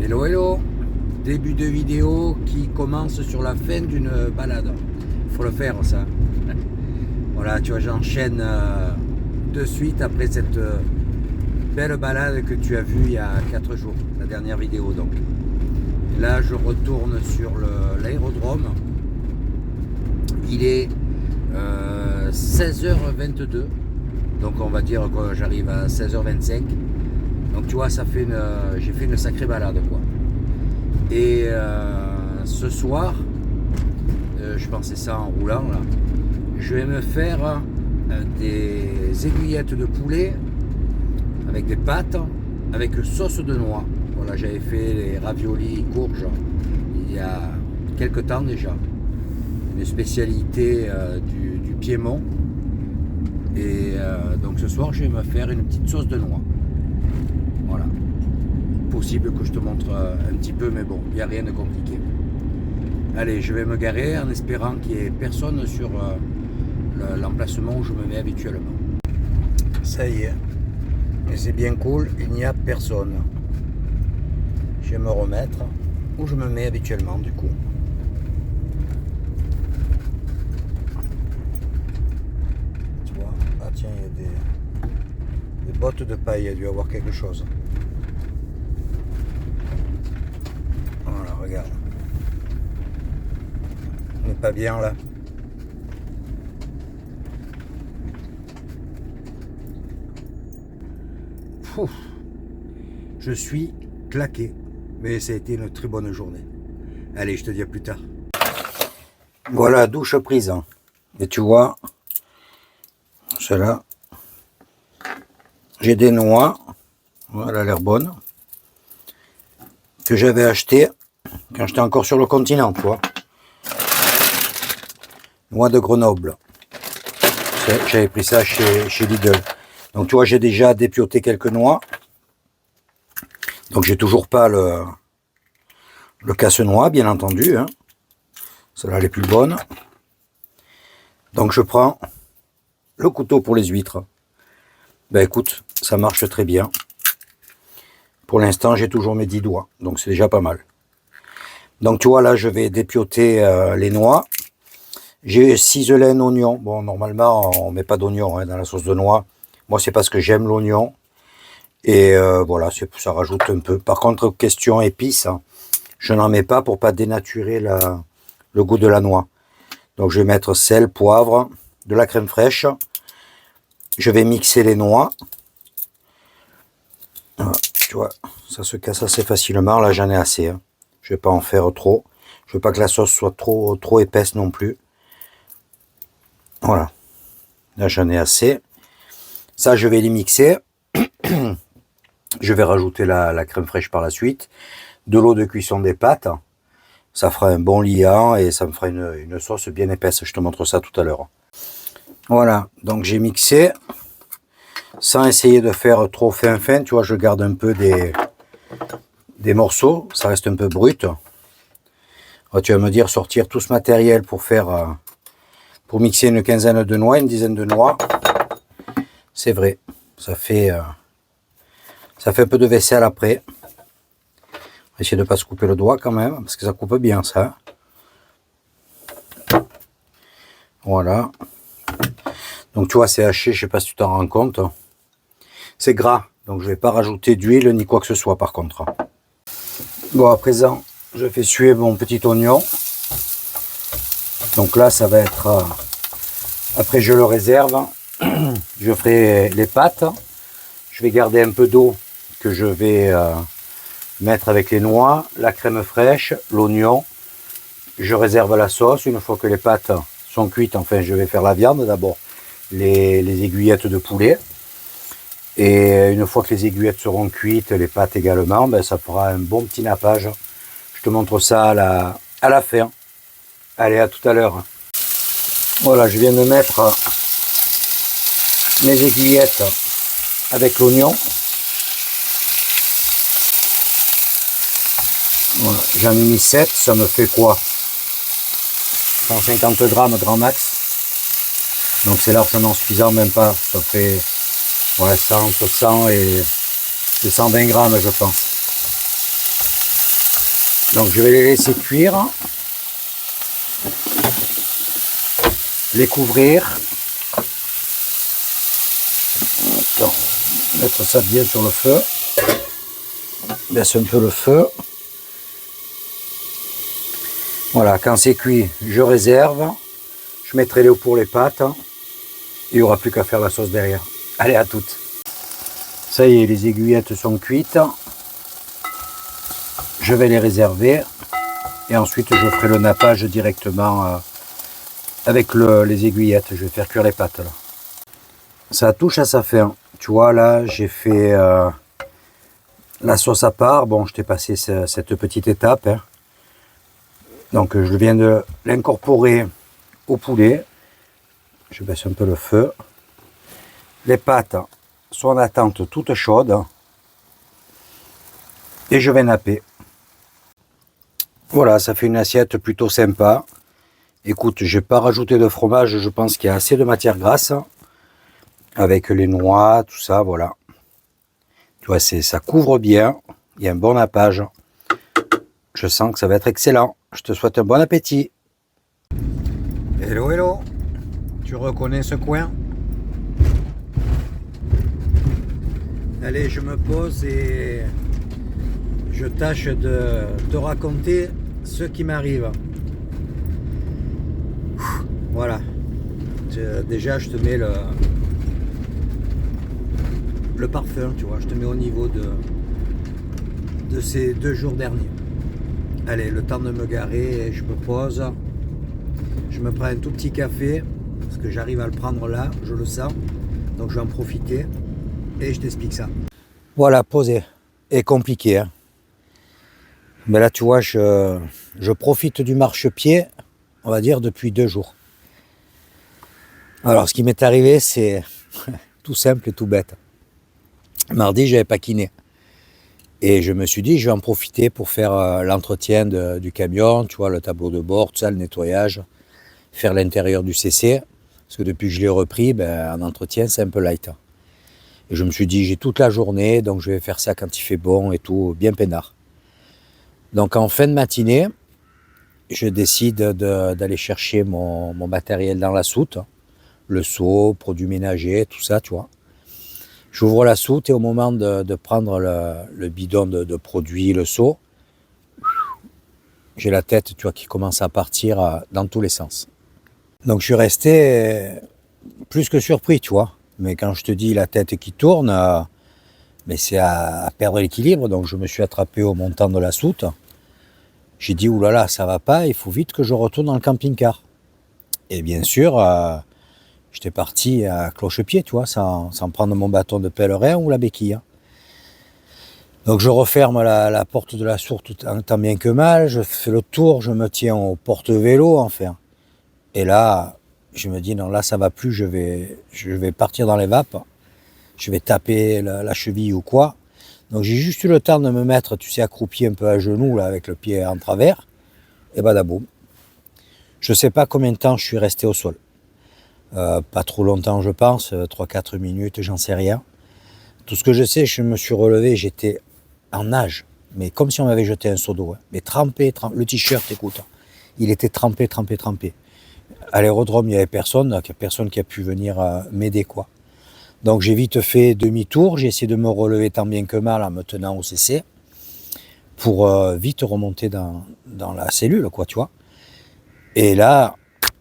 Hello hello, début de vidéo qui commence sur la fin d'une balade. Il faut le faire ça. Voilà, tu vois, j'enchaîne de suite après cette belle balade que tu as vue il y a 4 jours, la dernière vidéo donc. Là je retourne sur l'aérodrome. Il est 16h22, donc on va dire que j'arrive à 16h25. Donc tu vois, j'ai fait une sacrée balade quoi. Et ce soir, je pensais ça en roulant là, je vais me faire des aiguillettes de poulet avec des pâtes, avec sauce de noix. Voilà, j'avais fait les raviolis courges il y a quelques temps déjà, une spécialité du Piémont. Et donc ce soir, je vais me faire une petite sauce de noix. Voilà. Possible que je te montre un petit peu, mais bon, il n'y a rien de compliqué. Allez, je vais me garer en espérant qu'il n'y ait personne sur l'emplacement où je me mets habituellement. Ça y est. Et c'est bien cool, il n'y a personne. Je vais me remettre où je me mets habituellement du coup. Tu vois, ah tiens, il y a des bottes de paille, il y a dû avoir quelque chose. Voilà, regarde. On n'est pas bien là. Ouf, je suis claqué, mais ça a été une très bonne journée. Allez, je te dis à plus tard. Voilà, douche prise. Et tu vois, celle-là, j'ai des noix, voilà, elle a l'air bonne, que j'avais acheté quand j'étais encore sur le continent, tu vois. Noix de Grenoble. J'avais pris ça chez Lidl. Donc tu vois, j'ai déjà dépioté quelques noix. Donc j'ai toujours pas le casse-noix, bien entendu. Hein. Celle-là, elle est plus bonne. Donc je prends le couteau pour les huîtres. Ben écoute, ça marche très bien. Pour l'instant, j'ai toujours mes 10 doigts. Donc c'est déjà pas mal. Donc tu vois, là, je vais dépioter les noix. J'ai ciselé oignon. Bon, normalement, on met pas d'oignon hein, dans la sauce de noix. Moi, c'est parce que j'aime l'oignon. Et voilà, ça rajoute un peu. Par contre, question épices, hein, je n'en mets pas pour pas dénaturer le goût de la noix. Donc, je vais mettre sel, poivre, de la crème fraîche. Je vais mixer les noix. Voilà, tu vois, ça se casse assez facilement. Là, j'en ai assez. Hein. Je vais pas en faire trop. Je veux pas que la sauce soit trop épaisse non plus. Voilà. Là, j'en ai assez. Ça, je vais les mixer. Je vais rajouter la crème fraîche par la suite. De l'eau de cuisson des pâtes. Ça fera un bon liant et ça me fera une sauce bien épaisse. Je te montre ça tout à l'heure. Voilà. Donc, j'ai mixé. Sans essayer de faire trop fin. Tu vois, je garde un peu des morceaux. Ça reste un peu brut. Alors, tu vas me dire, sortir tout ce matériel pour mixer une quinzaine de noix, une dizaine de noix. C'est vrai. Ça fait un peu de vaisselle après. On va essayer de ne pas se couper le doigt quand même, parce que ça coupe bien ça. Voilà. Donc tu vois, c'est haché, je ne sais pas si tu t'en rends compte. C'est gras, donc je ne vais pas rajouter d'huile ni quoi que ce soit par contre. Bon, à présent, je fais suer mon petit oignon. Donc là, ça va être... après, je le réserve. Je ferai les pâtes. Je vais garder un peu d'eau que je vais mettre avec les noix, la crème fraîche, l'oignon. Je réserve la sauce. Une fois que les pâtes sont cuites, enfin, je vais faire la viande d'abord. Les aiguillettes de poulet. Et une fois que les aiguillettes seront cuites, les pâtes également, ben, ça fera un bon petit nappage. Je te montre ça à la fin. Allez, à tout à l'heure. Voilà, je viens de mettre mes aiguillettes avec l'oignon. Voilà, j'en ai mis 7, ça me fait quoi? 150 grammes grand max. Donc c'est largement suffisant, même pas. Ça fait ouais, 100 et 120 grammes je pense. Donc je vais les laisser cuire, les couvrir. Attends, mettre ça bien sur le feu. Baisse un peu le feu. Voilà, quand c'est cuit, je réserve. Je mettrai les pour les pâtes. Il n'y aura plus qu'à faire la sauce derrière. Allez, à toutes. Ça y est, les aiguillettes sont cuites. Je vais les réserver. Et ensuite, je ferai le nappage directement avec les aiguillettes. Je vais faire cuire les pâtes. Là. Ça touche à sa fin. Tu vois, là, j'ai fait la sauce à part. Bon, je t'ai passé cette petite étape. Hein. Donc, je viens de l'incorporer au poulet. Je baisse un peu le feu. Les pâtes sont en attente toutes chaudes. Et je vais napper. Voilà, ça fait une assiette plutôt sympa. Écoute, je n'ai pas rajouté de fromage. Je pense qu'il y a assez de matière grasse. Avec les noix, tout ça, voilà. Tu vois, ça couvre bien. Il y a un bon nappage. Je sens que ça va être excellent. Je te souhaite un bon appétit. Hello, hello. Tu reconnais ce coin? Allez, je me pose et je tâche de te raconter ce qui m'arrive. Voilà. Déjà, je te mets le parfum, tu vois. Je te mets au niveau de ces 2 jours derniers. Allez, le temps de me garer, je me pose. Je me prends un tout petit café, parce que j'arrive à le prendre là, je le sens. Donc je vais en profiter et je t'explique ça. Voilà, posé. Et compliqué. Hein. Mais là, tu vois, je profite du marchepied, on va dire, depuis 2 jours. Alors, ce qui m'est arrivé, c'est tout simple et tout bête. Mardi, j'avais pas kiné. Et je me suis dit, je vais en profiter pour faire l'entretien du camion, tu vois, le tableau de bord, tout ça, le nettoyage, faire l'intérieur du CC. Parce que depuis que je l'ai repris, en entretien, c'est un peu light. Et je me suis dit, j'ai toute la journée, donc je vais faire ça quand il fait bon et tout, bien peinard. Donc en fin de matinée, je décide d'aller chercher mon matériel dans la soute, le seau, produits ménagers, tout ça, tu vois. J'ouvre la soute et au moment de prendre le bidon de produits, le seau, j'ai la tête, tu vois, qui commence à partir dans tous les sens. Donc je suis resté plus que surpris, tu vois. Mais quand je te dis la tête qui tourne, mais c'est à perdre l'équilibre. Donc je me suis attrapé au montant de la soute. J'ai dit, oulala, ça va pas, il faut vite que je retourne dans le camping-car. Et bien sûr, j'étais parti à cloche-pied, tu vois, sans prendre mon bâton de pèlerin ou la béquille. Donc je referme la porte de la source tant bien que mal, je fais le tour, je me tiens au porte-vélo, enfin. Et là, je me dis, non, là, ça va plus, je vais partir dans les vapes, je vais taper la cheville ou quoi. Donc j'ai juste eu le temps de me mettre, tu sais, accroupi un peu à genoux, là, avec le pied en travers, et badaboum. Je ne sais pas combien de temps je suis resté au sol. Pas trop longtemps, je pense, 3-4 minutes, j'en sais rien. Tout ce que je sais, je me suis relevé, j'étais en nage, mais comme si on m'avait jeté un seau d'eau. Hein. Mais trempé, le t-shirt, écoute, il était trempé. À l'aérodrome, il n'y avait personne qui a pu venir m'aider, quoi. Donc j'ai vite fait demi-tour, j'ai essayé de me relever tant bien que mal en me tenant au CC pour vite remonter dans la cellule, quoi, tu vois. Et là,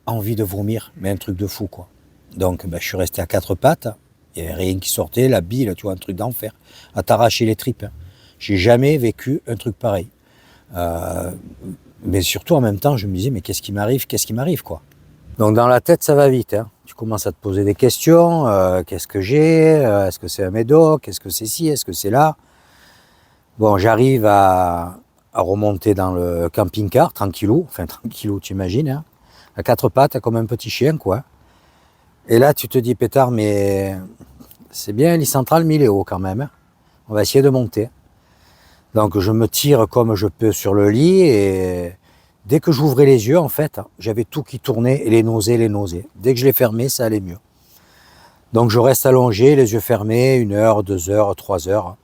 envie de vomir, mais un truc de fou, quoi. Donc je suis resté à 4 pattes, il n'y avait rien qui sortait, la bile, tu vois, un truc d'enfer, à t'arracher les tripes. Hein. J'ai jamais vécu un truc pareil. Mais surtout en même temps, je me disais, mais qu'est-ce qui m'arrive, quoi. Donc dans la tête, ça va vite. Hein. Tu commences à te poser des questions. Qu'est-ce que j'ai? Est-ce que c'est un médoc? Est-ce que c'est ci? Est-ce que c'est là? Bon, j'arrive à remonter dans le camping-car, tranquillou. Enfin, tranquillou, tu imagines. Hein, à 4 pattes, comme un petit chien, quoi. Et là, tu te dis, pétard, mais c'est bien l'e-centrale 1000 € quand même. Hein. On va essayer de monter. Donc, je me tire comme je peux sur le lit et... Dès que j'ouvrais les yeux, en fait, j'avais tout qui tournait et les nausées. Dès que je les fermais, ça allait mieux. Donc je reste allongé, les yeux fermés, 1 heure, 2 heures, 3 heures.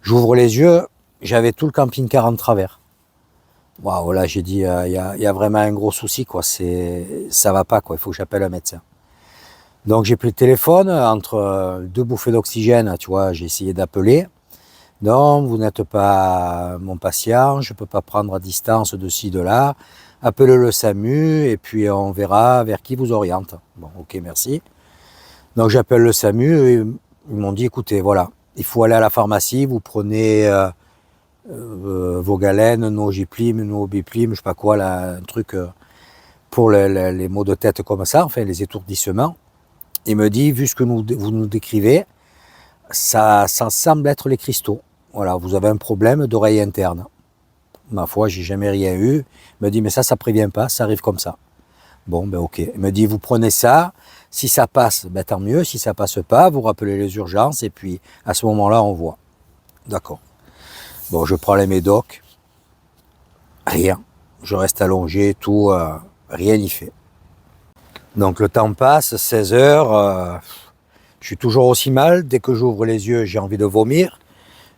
J'ouvre les yeux, j'avais tout le camping-car en travers. Waouh, là j'ai dit, y a vraiment un gros souci, quoi. Ça va pas, quoi. Il faut que j'appelle un médecin. Donc j'ai pris le téléphone, entre deux bouffées d'oxygène, tu vois, j'ai essayé d'appeler. Non, vous n'êtes pas mon patient, je ne peux pas prendre à distance de ci, de là. Appelez le SAMU et puis on verra vers qui vous oriente. Bon, ok, merci. Donc j'appelle le SAMU et ils m'ont dit, écoutez, voilà, il faut aller à la pharmacie, vous prenez vos galènes, nos Giplim, nos Biplim, je sais pas quoi, là, un truc pour les maux de tête comme ça, enfin les étourdissements. Il me dit, vu ce que vous nous décrivez, ça semble être les cristaux. Voilà, vous avez un problème d'oreille interne. Ma foi, j'ai jamais rien eu. Il me dit, mais ça prévient pas, ça arrive comme ça. Bon, ben ok. Il me dit, vous prenez ça, si ça passe, ben tant mieux. Si ça passe pas, vous rappelez les urgences et puis à ce moment-là, on voit. D'accord. Bon, je prends les médocs. Rien. Je reste allongé, tout, rien n'y fait. Donc le temps passe, 16 heures, je suis toujours aussi mal. Dès que j'ouvre les yeux, j'ai envie de vomir.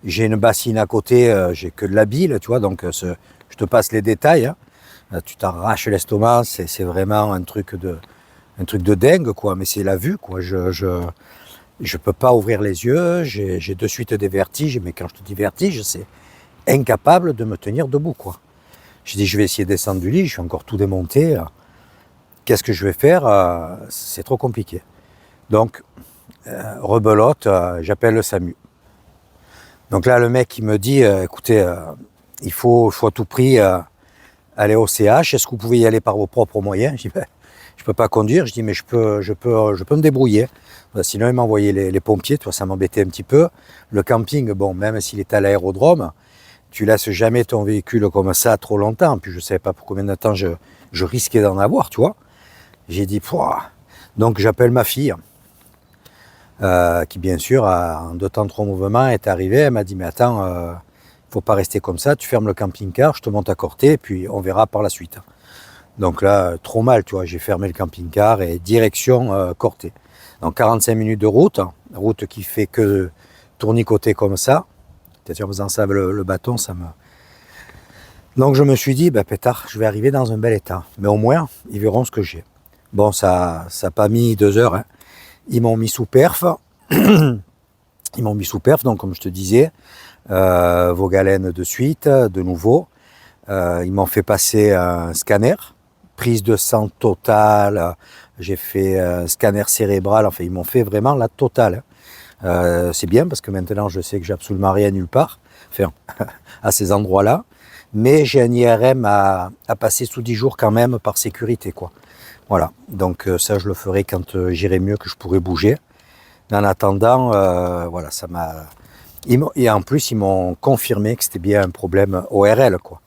J'ai une bassine à côté, j'ai que de la bile, tu vois, donc je te passe les détails. Hein. Tu t'arraches l'estomac, c'est vraiment un truc de dingue, quoi. Mais c'est la vue, quoi. Je peux pas ouvrir les yeux, j'ai de suite des vertiges, mais quand je te dis vertige, c'est incapable de me tenir debout, quoi. J'ai dit, je vais essayer de descendre du lit, je suis encore tout démonté. Qu'est-ce que je vais faire? C'est trop compliqué. Donc, rebelote, j'appelle le SAMU. Donc là, le mec, il me dit, écoutez, il faut à tout prix aller au CH. Est-ce que vous pouvez y aller par vos propres moyens? Je dis, ben, je peux pas conduire. Je dis, mais je peux me débrouiller. Ben, sinon, il m'a envoyé les pompiers. Toi, ça m'embêtait un petit peu. Le camping, bon, même s'il est à l'aérodrome, tu laisses jamais ton véhicule comme ça trop longtemps. Puis je savais pas pour combien de temps je risquais d'en avoir, tu vois. J'ai dit, pouah. Donc j'appelle ma fille. Qui bien sûr, en 2 temps 3 mouvements, est arrivée. Elle m'a dit, mais attends, faut pas rester comme ça, tu fermes le camping-car, je te monte à Corté, et puis on verra par la suite. Donc là, trop mal, tu vois, j'ai fermé le camping-car et direction Corté. Donc 45 minutes de route qui fait que tournicoter comme ça. Peut-être en faisant ça avec le bâton, ça me... Donc je me suis dit, ben pétard, je vais arriver dans un bel état. Mais au moins, ils verront ce que j'ai. Bon, ça n'a pas mis 2 heures, hein. Ils m'ont mis sous perf. Donc comme je te disais, vos galènes de suite, de nouveau. Ils m'ont fait passer un scanner, prise de sang totale. J'ai fait un scanner cérébral. Enfin, ils m'ont fait vraiment la totale. C'est bien parce que maintenant, je sais que j'ai absolument rien nulle part, enfin, à ces endroits-là. Mais j'ai un IRM à passer sous 10 jours quand même par sécurité, quoi. Voilà, donc ça je le ferai quand j'irai mieux, que je pourrai bouger. Mais en attendant, voilà, ça m'a... Et en plus, ils m'ont confirmé que c'était bien un problème ORL, quoi.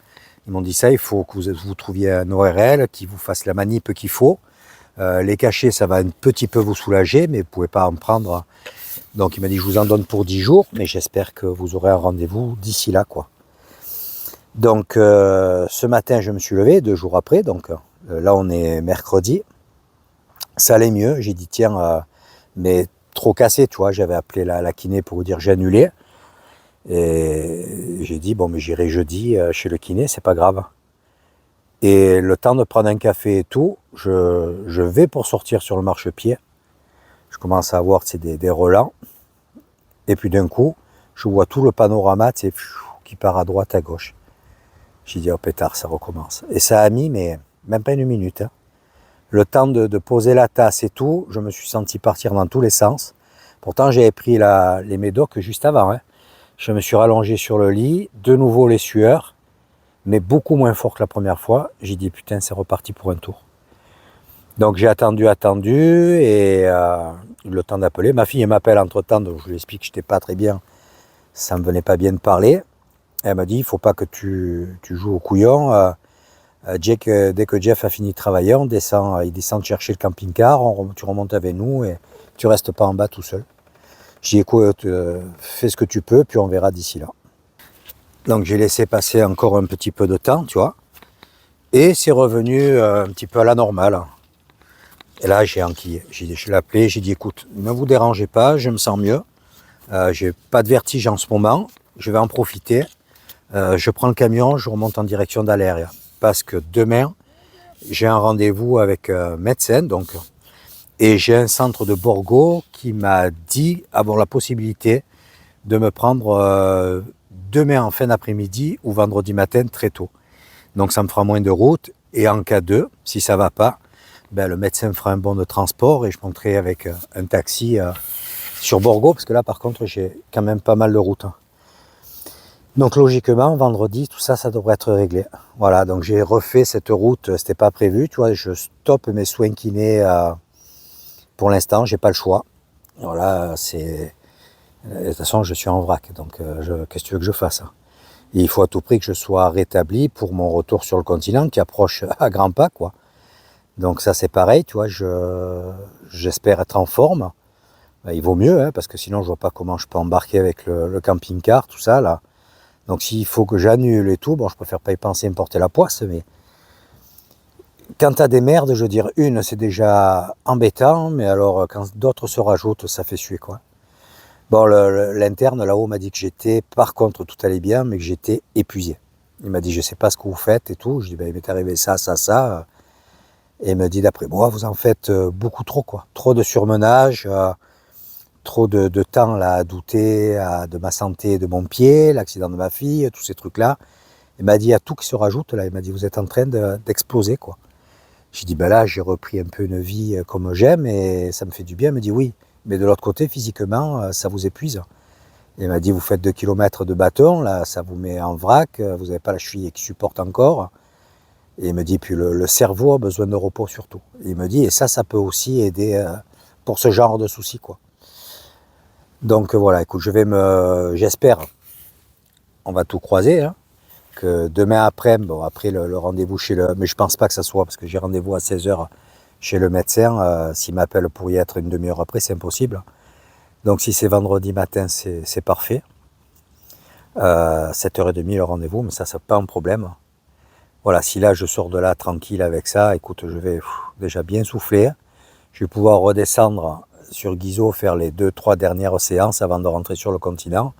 Ils m'ont dit ça, il faut que vous trouviez un ORL qui vous fasse la manip qu'il faut. Les cachets, ça va un petit peu vous soulager, mais vous ne pouvez pas en prendre. Donc il m'a dit, je vous en donne pour 10 jours, mais j'espère que vous aurez un rendez-vous d'ici là, quoi. Donc ce matin, je me suis levé, 2 jours après, donc... Là, on est mercredi. Ça allait mieux. J'ai dit, tiens, mais trop cassé, tu vois. J'avais appelé la kiné pour vous dire j'ai annulé. Et j'ai dit, bon, mais j'irai jeudi chez le kiné, c'est pas grave. Et le temps de prendre un café et tout, je vais pour sortir sur le marchepied. Je commence à avoir des relents. Et puis d'un coup, je vois tout le panorama qui part à droite, à gauche. J'ai dit, oh pétard, ça recommence. Et ça a mis, mais... même pas une minute. Hein. Le temps de poser la tasse et tout, je me suis senti partir dans tous les sens. Pourtant, j'avais pris les médocs juste avant. Hein. Je me suis rallongé sur le lit, de nouveau les sueurs, mais beaucoup moins fort que la première fois. J'ai dit, putain, c'est reparti pour un tour. Donc j'ai attendu, et le temps d'appeler. Ma fille m'appelle entre-temps, donc je lui explique que je n'étais pas très bien. Ça ne me venait pas bien de parler. Elle m'a dit, il ne faut pas que tu joues au couillon. Dès que Jeff a fini de travailler, il descend chercher le camping-car, tu remontes avec nous et tu restes pas en bas tout seul. J'ai dit, écoute, fais ce que tu peux, puis on verra d'ici là. Donc j'ai laissé passer encore un petit peu de temps, tu vois, et c'est revenu un petit peu à la normale. Et là, j'ai enquillé. Je l'ai appelé, j'ai dit, écoute, ne vous dérangez pas, je me sens mieux. J'ai pas de vertige en ce moment, je vais en profiter. je prends le camion, je remonte en direction d'Aléria. Parce que demain, j'ai un rendez-vous avec un médecin, donc, et j'ai un centre de Borgo qui m'a dit avoir la possibilité de me prendre demain en fin d'après-midi ou vendredi matin très tôt. Donc ça me fera moins de route. Et en cas de, si ça va pas, ben, le médecin me fera un bon de transport et je monterai avec un taxi sur Borgo, parce que là par contre j'ai quand même pas mal de route. Donc logiquement, vendredi, tout ça, ça devrait être réglé. Voilà, donc j'ai refait cette route, c'était pas prévu, tu vois, je stoppe mes soins kinés pour l'instant, j'ai pas le choix. Voilà, c'est... De toute façon, je suis en vrac, donc qu'est-ce que tu veux que je fasse, hein? Et il faut à tout prix que je sois rétabli pour mon retour sur le continent qui approche à grands pas, quoi. Donc ça, c'est pareil, tu vois, j'espère être en forme. Il vaut mieux, hein, parce que sinon, je vois pas comment je peux embarquer avec le camping-car, tout ça, là. Donc s'il faut que j'annule et tout, bon, je préfère pas y penser, me porter la poisse, mais quand t'as des merdes, je veux dire, une, c'est déjà embêtant, mais alors quand d'autres se rajoutent, ça fait suer, quoi. Bon, l'interne là-haut m'a dit que j'étais, par contre, tout allait bien, mais que j'étais épuisé. Il m'a dit, je sais pas ce que vous faites et tout. Je dis, ben, il m'est arrivé ça, ça, ça. Et il me dit, d'après moi, vous en faites beaucoup trop, quoi. Trop de surmenage, trop de temps là, à douter de ma santé, de mon pied, l'accident de ma fille, tous ces trucs-là. Il m'a dit, il y a tout qui se rajoute là. Il m'a dit, vous êtes en train d'exploser, quoi. J'ai dit, ben là, j'ai repris un peu une vie comme j'aime et ça me fait du bien. Il me dit, oui, mais de l'autre côté, physiquement, ça vous épuise. Il m'a dit, vous faites 2 kilomètres de bâton, là, ça vous met en vrac, vous n'avez pas la cheville qui supporte encore. Et il me dit, puis le cerveau a besoin de repos surtout. Et il me dit, et ça peut aussi aider pour ce genre de soucis, quoi. Donc voilà, écoute, j'espère, on va tout croiser, hein, que demain après, bon, après le rendez-vous mais je pense pas que ça soit, parce que j'ai rendez-vous à 16h chez le médecin, s'il m'appelle pour y être une demi-heure après, c'est impossible. Donc si c'est vendredi matin, c'est parfait. 7h30 le rendez-vous, mais ça, c'est pas un problème. Voilà, si là je sors de là tranquille avec ça, écoute, je vais déjà bien souffler. Je vais pouvoir redescendre sur Guizot, faire les 2-3 dernières séances avant de rentrer sur le continent.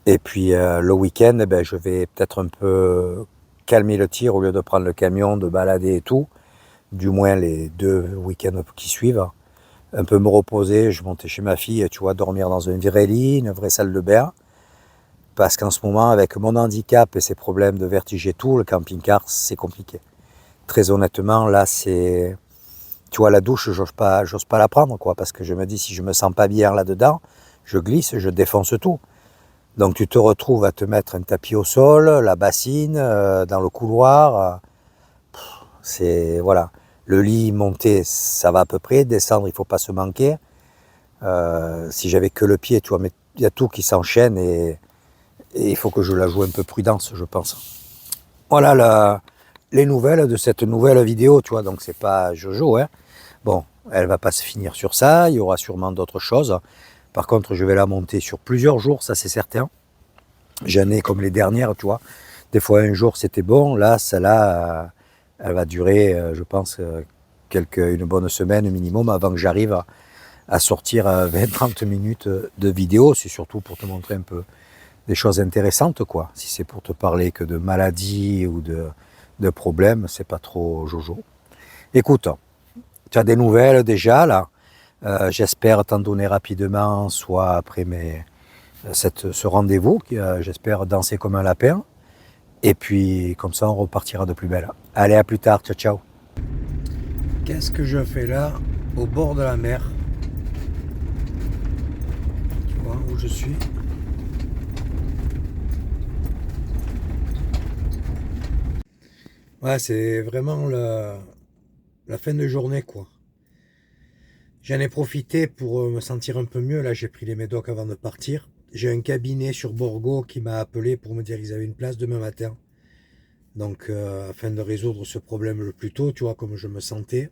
Et puis le week-end, eh ben, je vais peut-être un peu calmer le tir au lieu de prendre le camion, de balader et tout. Du moins les 2 week-ends qui suivent. Un peu me reposer, je montais chez ma fille, tu vois, dormir dans un vrai lit, une vraie salle de bain. Parce qu'en ce moment, avec mon handicap et ces problèmes de vertige et tout, le camping-car, c'est compliqué. Très honnêtement, là, c'est... Tu vois, la douche, j'ose pas la prendre, quoi, parce que je me dis, si je me sens pas bien là-dedans, je glisse, je défonce tout. Donc tu te retrouves à te mettre un tapis au sol, la bassine, dans le couloir. C'est... Voilà. Le lit, monter, ça va à peu près. Descendre, il faut pas se manquer. Si j'avais que le pied, tu vois, mais il y a tout qui s'enchaîne et il faut que je la joue un peu prudence, je pense. Voilà les nouvelles de cette nouvelle vidéo, tu vois, donc c'est pas Jojo, hein. Bon, elle va pas se finir sur ça, il y aura sûrement d'autres choses. Par contre, je vais la monter sur plusieurs jours, ça c'est certain. J'en ai comme les dernières, tu vois. Des fois, un jour, c'était bon. Là, celle-là, elle va durer, je pense, une bonne semaine minimum avant que j'arrive à sortir 20-30 minutes de vidéo. C'est surtout pour te montrer un peu des choses intéressantes, quoi. Si c'est pour te parler que de maladies ou de problèmes, c'est pas trop Jojo. Écoute, tu as des nouvelles déjà, là. J'espère t'en donner rapidement, soit après ce rendez-vous, qui j'espère danser comme un lapin. Et puis, comme ça, on repartira de plus belle. Allez, à plus tard. Ciao, ciao. Qu'est-ce que je fais là, au bord de la mer? Tu vois où je suis? Ouais, c'est vraiment la fin de journée, quoi. J'en ai profité pour me sentir un peu mieux. Là, j'ai pris les médocs avant de partir. J'ai un cabinet sur Borgo qui m'a appelé pour me dire qu'ils avaient une place demain matin. Donc, afin de résoudre ce problème le plus tôt, tu vois, comme je me sentais,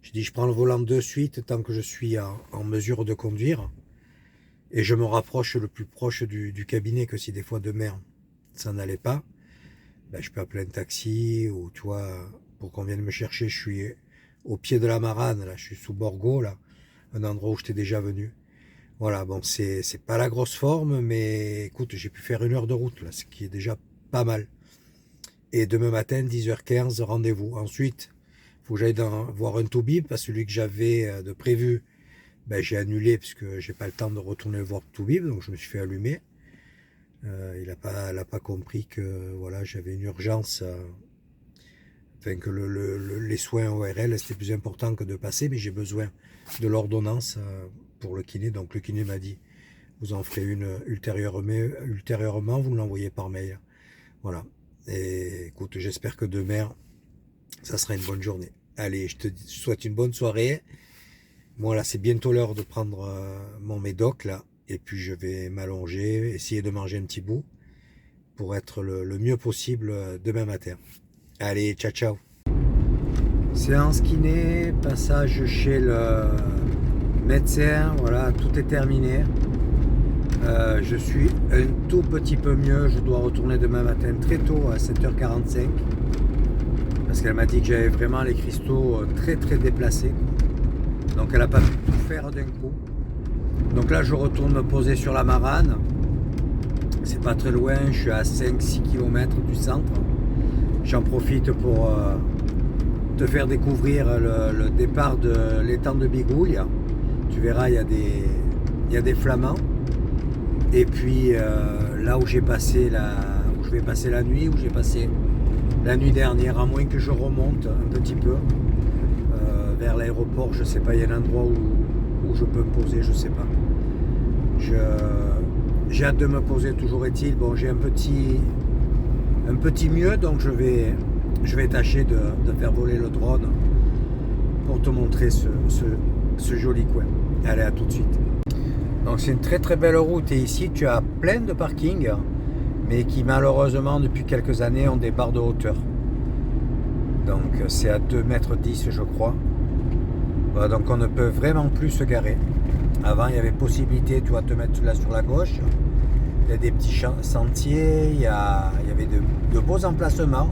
j'ai dit je prends le volant de suite tant que je suis en mesure de conduire. Et je me rapproche le plus proche du cabinet, que si des fois demain ça n'allait pas, ben, je peux appeler un taxi ou tu vois, pour qu'on vienne me chercher. Je suis au pied de la Marane, là, je suis sous Borgo, là, un endroit où j'étais déjà venu. Voilà, bon, c'est pas la grosse forme, mais écoute, j'ai pu faire 1 heure de route, là, ce qui est déjà pas mal. Et demain matin, 10h15, rendez-vous. Ensuite, il faut que j'aille voir un toubib, parce que celui que j'avais de prévu, ben, j'ai annulé, parce que j'ai pas le temps de retourner voir le toubib, donc je me suis fait allumer. Il a pas compris que voilà, j'avais une urgence, enfin que les soins ORL c'était plus important que de passer, mais j'ai besoin de l'ordonnance pour le kiné. Donc le kiné m'a dit, vous en ferez une ultérieurement, vous me l'envoyez par mail. Voilà. Et écoute, j'espère que demain, ça sera une bonne journée. Allez, je te souhaite une bonne soirée. Moi là, c'est bientôt l'heure de prendre mon médoc là. Et puis je vais m'allonger, essayer de manger un petit bout pour être le mieux possible demain matin. Allez, ciao ciao. Séance kiné, passage chez le médecin, voilà, tout est terminé. Je suis un tout petit peu mieux, je dois retourner demain matin très tôt à 7h45 parce qu'elle m'a dit que j'avais vraiment les cristaux très très déplacés. Donc elle n'a pas pu tout faire d'un coup. Donc là je retourne me poser sur la Marane. C'est pas très loin, je suis à 5-6 km du centre. J'en profite pour te faire découvrir le départ de l'étang de Bigouille. Tu verras, il y a des flamands. Et puis là où j'ai passé où je vais passer la nuit, où j'ai passé la nuit dernière, à moins que je remonte un petit peu vers l'aéroport, je sais pas, il y a un endroit où je peux me poser, je sais pas. J'ai hâte de me poser, toujours est-il. Bon, j'ai un petit mieux, donc je vais tâcher de faire voler le drone pour te montrer ce joli coin. Allez, à tout de suite. Donc c'est une très très belle route et ici tu as plein de parkings, mais qui malheureusement depuis quelques années ont des barres de hauteur. Donc c'est à 2,10 mètres je crois. Voilà, donc on ne peut vraiment plus se garer. Avant il y avait possibilité, tu vas te mettre là sur la gauche. Il y a des petits sentiers, il y avait de beaux emplacements.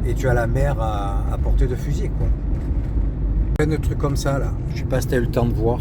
Et tu as la mer à portée de fusil, quoi. Plein de trucs comme ça là. Je sais pas si tu as eu le temps de voir.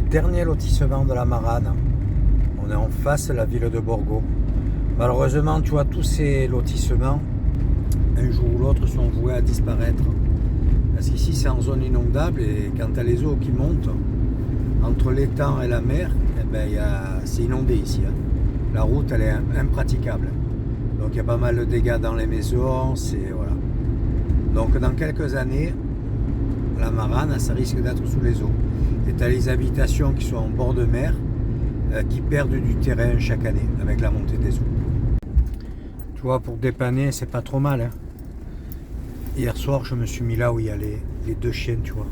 les derniers lotissements de la Marane. On est en face de la ville de Borgo. Malheureusement, tu vois, tous ces lotissements, un jour ou l'autre, sont voués à disparaître. Parce qu'ici, c'est en zone inondable et quand tu as les eaux qui montent, entre l'étang et la mer, eh ben, c'est inondé ici. Hein. La route, elle est impraticable. Donc, il y a pas mal de dégâts dans les maisons. Voilà. Donc, dans quelques années, la Marane, ça risque d'être sous les eaux. Et tu as les habitations qui sont en bord de mer qui perdent du terrain chaque année avec la montée des eaux. Tu vois, pour dépanner, c'est pas trop mal. Hein. Hier soir, je me suis mis là où il y a les deux chiennes, tu vois.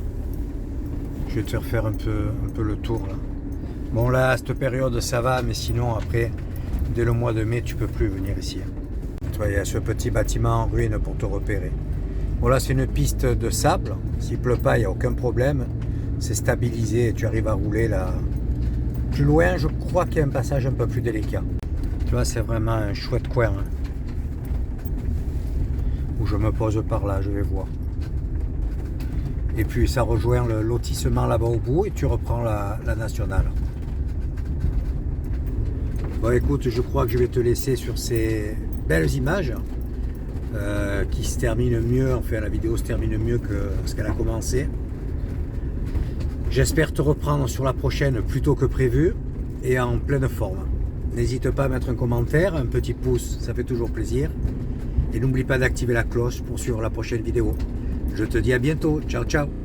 Je vais te faire un peu le tour là. Bon, là, à cette période, ça va, mais sinon, après, dès le mois de mai, tu peux plus venir ici. Tu vois, il y a ce petit bâtiment en ruine pour te repérer. Bon, là, c'est une piste de sable. S'il pleut pas, il n'y a aucun problème. C'est stabilisé et tu arrives à rouler là. Plus loin, je crois qu'il y a un passage un peu plus délicat. Tu vois, c'est vraiment un chouette coin. Hein. Où je me pose par là, je vais voir. Et puis ça rejoint le lotissement là-bas au bout et tu reprends la nationale. Bon, écoute, je crois que je vais te laisser sur ces belles images qui se terminent mieux, enfin la vidéo se termine mieux que ce qu'elle a commencé. J'espère te reprendre sur la prochaine plus tôt que prévu et en pleine forme. N'hésite pas à mettre un commentaire, un petit pouce, ça fait toujours plaisir. Et n'oublie pas d'activer la cloche pour suivre la prochaine vidéo. Je te dis à bientôt, ciao ciao.